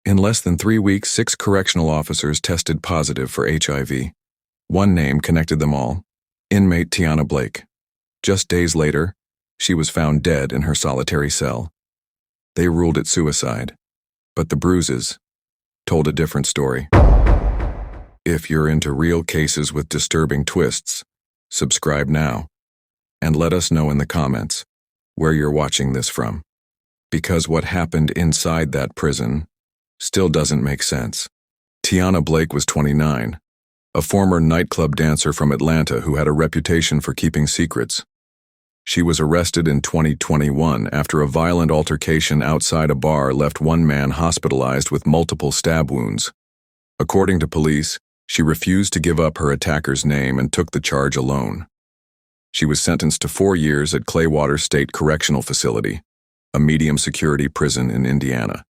In less than 3 weeks, 6 correctional officers tested positive for HIV. One name connected them all: inmate Tiana Blake. Just days later, she was found dead in her solitary cell. They ruled it suicide, but the bruises told a different story. If you're into real cases with disturbing twists, subscribe now, and let us know in the comments where you're watching this from, because what happened inside that prison still doesn't make sense. Tiana Blake was 29, a former nightclub dancer from Atlanta who had a reputation for keeping secrets. She was arrested in 2021 after a violent altercation outside a bar left one man hospitalized with multiple stab wounds. According to police, she refused to give up her attacker's name and took the charge alone. She was sentenced to 4 years at Claywater State Correctional Facility, a medium-security prison in Indiana.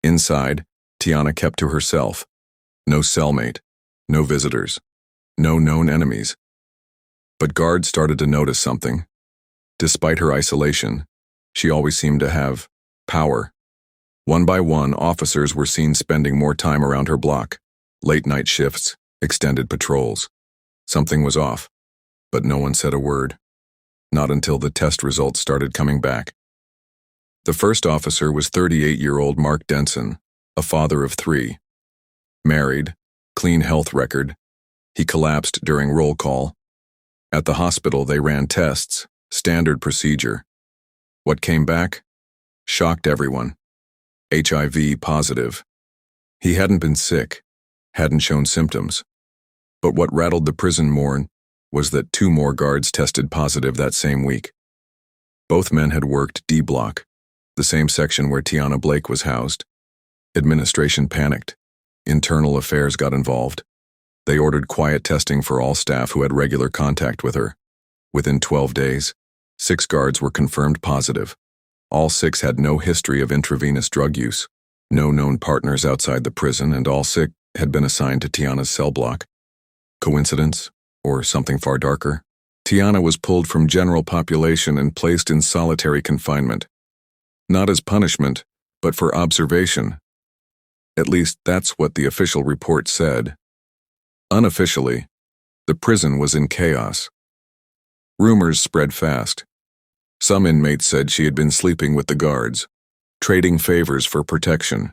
Inside, Tiana kept to herself. No cellmate, no visitors, no known enemies. But guards started to notice something. Despite her isolation, she always seemed to have power. One by one, officers were seen spending more time around her block. Late-night shifts, extended patrols. Something was off, but no one said a word. Not until the test results started coming back. The first officer was 38-year-old Mark Denson, a father of 3. Married, clean health record. He collapsed during roll call. At the hospital, they ran tests, standard procedure. What came back? Shocked everyone. HIV positive. He hadn't been sick, hadn't shown symptoms. But what rattled the prison more was that 2 more guards tested positive that same week. Both men had worked D block, the same section where Tiana Blake was housed. Administration panicked. Internal affairs got involved. They ordered quiet testing for all staff who had regular contact with her. Within 12 days, 6 guards were confirmed positive. All 6 had no history of intravenous drug use, no known partners outside the prison, and all 6 had been assigned to Tiana's cell block. Coincidence? Or something far darker? Tiana was pulled from general population and placed in solitary confinement. Not as punishment, but for observation. At least that's what the official report said. Unofficially, the prison was in chaos. Rumors spread fast. Some inmates said she had been sleeping with the guards, trading favors for protection.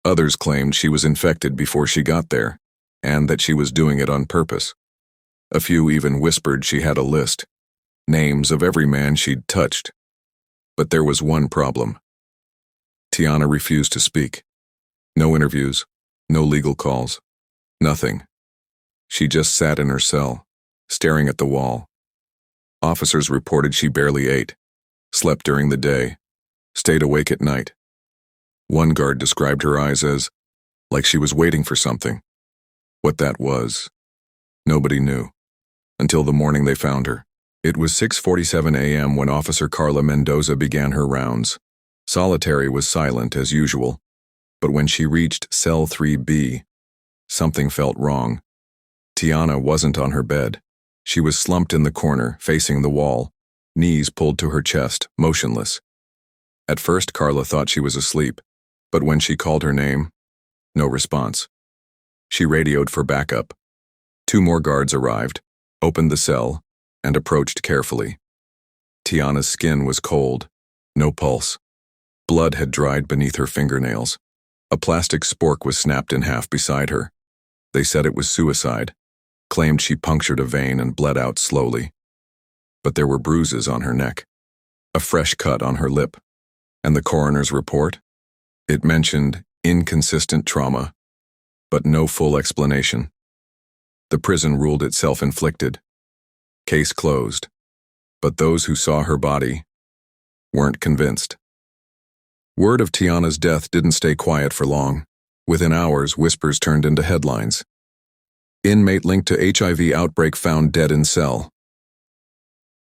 Others claimed she was infected before she got there, and that she was doing it on purpose. A few even whispered she had a list, names of every man she'd touched. But there was one problem. Tiana refused to speak. No interviews, no legal calls, nothing. She just sat in her cell, staring at the wall. Officers reported she barely ate, slept during the day, stayed awake at night. One guard described her eyes as like she was waiting for something. What that was, nobody knew, until the morning they found her. It was 6:47 a.m. when Officer Carla Mendoza began her rounds. Solitary was silent as usual, but when she reached cell 3B, something felt wrong. Tiana wasn't on her bed. She was slumped in the corner, facing the wall, knees pulled to her chest, motionless. At first, Carla thought she was asleep, but when she called her name, no response. She radioed for backup. 2 more guards arrived, opened the cell, and approached carefully. Tiana's skin was cold, no pulse. Blood had dried beneath her fingernails. A plastic spork was snapped in half beside her. They said it was suicide, claimed she punctured a vein and bled out slowly. But there were bruises on her neck, a fresh cut on her lip, and the coroner's report? It mentioned inconsistent trauma, but no full explanation. The prison ruled it self-inflicted. Case closed. But those who saw her body weren't convinced. Word of Tiana's death didn't stay quiet for long. Within hours, whispers turned into headlines. Inmate linked to HIV outbreak found dead in cell.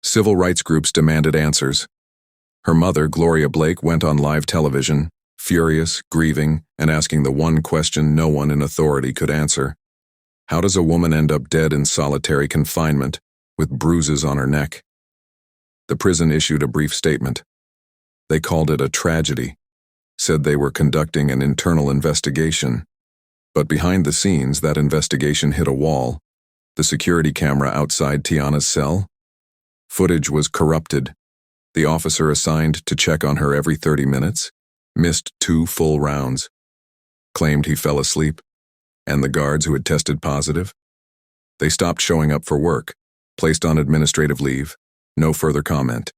Civil rights groups demanded answers. Her mother, Gloria Blake, went on live television, furious, grieving, and asking the one question no one in authority could answer. How does a woman end up dead in solitary confinement with bruises on her neck? The prison issued a brief statement. They called it a tragedy, said they were conducting an internal investigation. But behind the scenes, that investigation hit a wall. The security camera outside Tiana's cell? Footage was corrupted. The officer assigned to check on her every 30 minutes missed 2 full rounds, claimed he fell asleep, and the guards who had tested positive? They stopped showing up for work, placed on administrative leave, no further comment.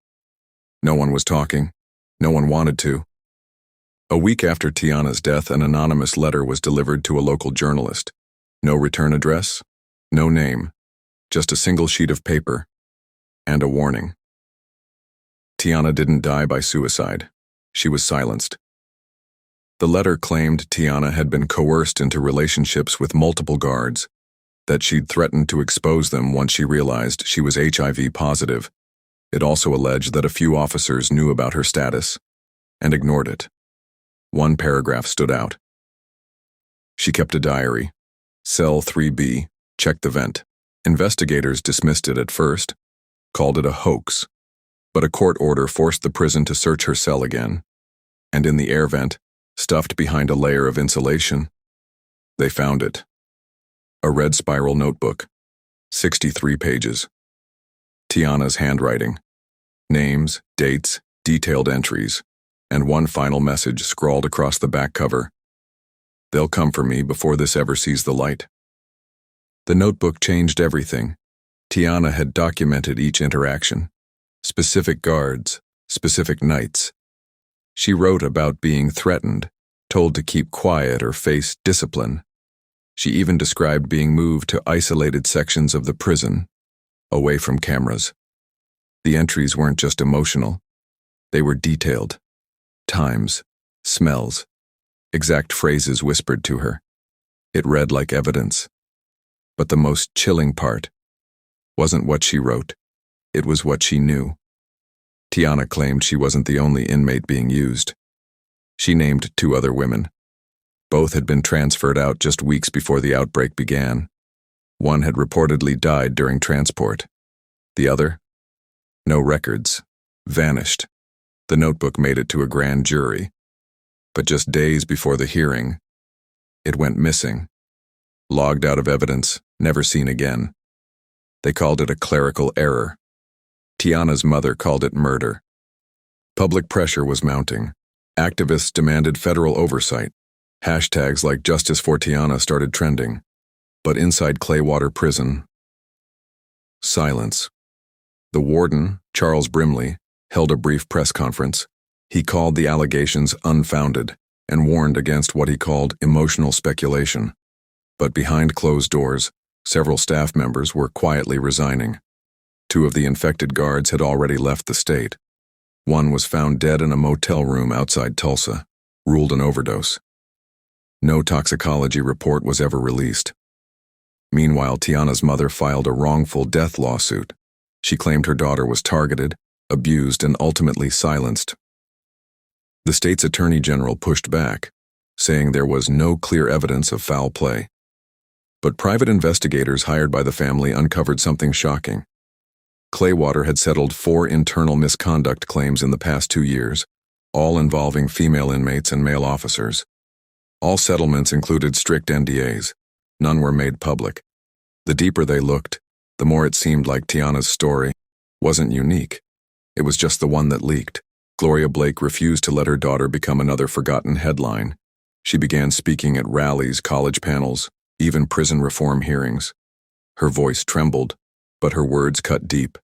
No one was talking. No one wanted to. A week after Tiana's death, an anonymous letter was delivered to a local journalist. No return address, no name, just a single sheet of paper, and a warning. Tiana didn't die by suicide. She was silenced. The letter claimed Tiana had been coerced into relationships with multiple guards, that she'd threatened to expose them once she realized she was HIV positive. It also alleged that a few officers knew about her status and ignored it. One paragraph stood out. She kept a diary. Cell 3B, check the vent. Investigators dismissed it at first, called it a hoax, but a court order forced the prison to search her cell again. And in the air vent, stuffed behind a layer of insulation, they found it. A red spiral notebook, 63 pages. Tiana's handwriting, names, dates, detailed entries, and one final message scrawled across the back cover. They'll come for me before this ever sees the light. The notebook changed everything. Tiana had documented each interaction, specific guards, specific nights. She wrote about being threatened, told to keep quiet or face discipline. She even described being moved to isolated sections of the prison, away from cameras. The entries weren't just emotional. They were detailed. Times, smells, exact phrases whispered to her. It read like evidence. But the most chilling part wasn't what she wrote. It was what she knew. Tiana claimed she wasn't the only inmate being used. She named 2 other women. Both had been transferred out just weeks before the outbreak began. One had reportedly died during transport. The other? No records. Vanished. The notebook made it to a grand jury. But just days before the hearing, it went missing. Logged out of evidence, never seen again. They called it a clerical error. Tiana's mother called it murder. Public pressure was mounting. Activists demanded federal oversight. Hashtags like Justice for Tiana started trending. But inside Claywater Prison, silence. The warden, Charles Brimley, held a brief press conference. He called the allegations unfounded and warned against what he called emotional speculation. But behind closed doors, several staff members were quietly resigning. 2 of the infected guards had already left the state. One was found dead in a motel room outside Tulsa, ruled an overdose. No toxicology report was ever released. Meanwhile, Tiana's mother filed a wrongful death lawsuit. She claimed her daughter was targeted, abused, and ultimately silenced. The state's attorney general pushed back, saying there was no clear evidence of foul play. But private investigators hired by the family uncovered something shocking. Claywater had settled 4 internal misconduct claims in the past 2 years, all involving female inmates and male officers. All settlements included strict NDAs. None were made public. The deeper they looked, the more it seemed like Tiana's story wasn't unique. It was just the one that leaked. Gloria Blake refused to let her daughter become another forgotten headline. She began speaking at rallies, college panels, even prison reform hearings. Her voice trembled, but her words cut deep.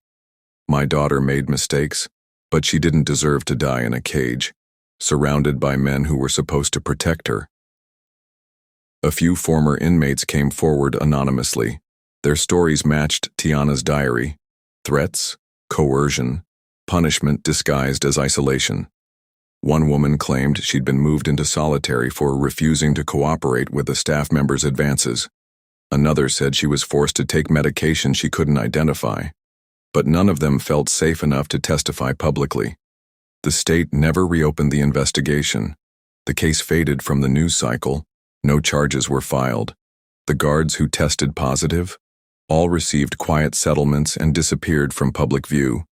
My daughter made mistakes, but she didn't deserve to die in a cage, surrounded by men who were supposed to protect her. A few former inmates came forward anonymously. Their stories matched Tiana's diary: threats, coercion, punishment disguised as isolation. One woman claimed she'd been moved into solitary for refusing to cooperate with a staff member's advances. Another said she was forced to take medication she couldn't identify. But none of them felt safe enough to testify publicly. The state never reopened the investigation. The case faded from the news cycle. No charges were filed. The guards who tested positive all received quiet settlements and disappeared from public view.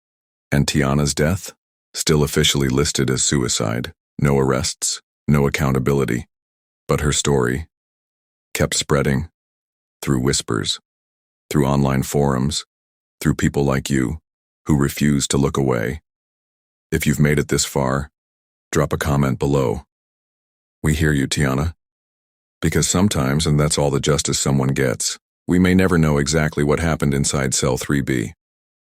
And Tiana's death? Still officially listed as suicide. No arrests, no accountability. But her story kept spreading through whispers, through online forums, through people like you who refuse to look away. If you've made it this far, drop a comment below. We hear you, Tiana. Because sometimes, and that's all the justice someone gets, we may never know exactly what happened inside cell 3B,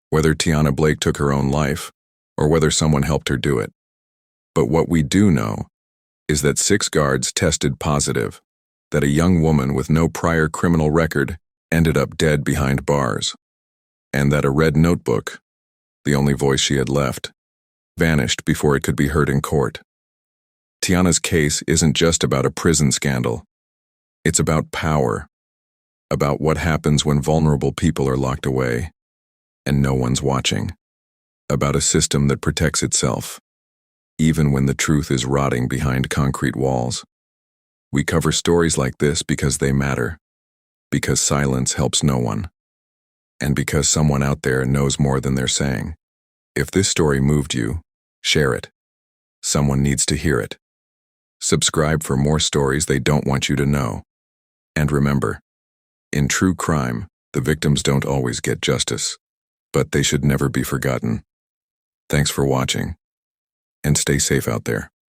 whether Tiana Blake took her own life or whether someone helped her do it. But what we do know is that 6 guards tested positive, that a young woman with no prior criminal record ended up dead behind bars, and that a red notebook, the only voice she had left, vanished before it could be heard in court. Tiana's case isn't just about a prison scandal. It's about power, about what happens when vulnerable people are locked away and no one's watching, about a system that protects itself, even when the truth is rotting behind concrete walls. We cover stories like this because they matter, because silence helps no one, and because someone out there knows more than they're saying. If this story moved you, share it. Someone needs to hear it. Subscribe for more stories they don't want you to know. And remember, in true crime, the victims don't always get justice, but they should never be forgotten. Thanks for watching, and stay safe out there.